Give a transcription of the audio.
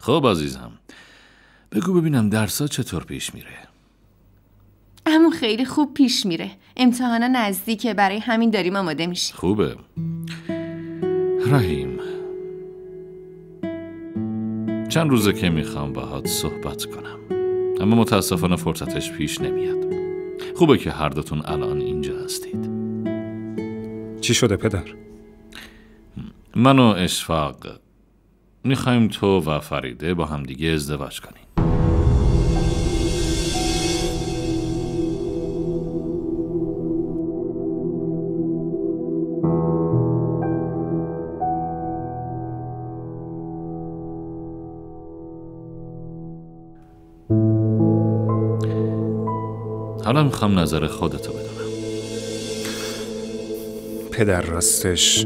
خب عزیزم، بگو ببینم درسات چطور پیش میره؟ عمو خیلی خوب پیش میره. امتحانا نزدیکه، برای همین داریم آماده میشیم. خوبه. رحیم، چند روزه که میخوام باهات صحبت کنم، اما متاسفانه فرصتش پیش نمیاد. خوبه که هر دوتون الان اینجا هستید. چی شده پدر؟ من و اشفاق میخوایم تو و فریده با هم دیگه ازدواج کنیم. حالا میخوام نظر خودتو بدونم. پدر راستش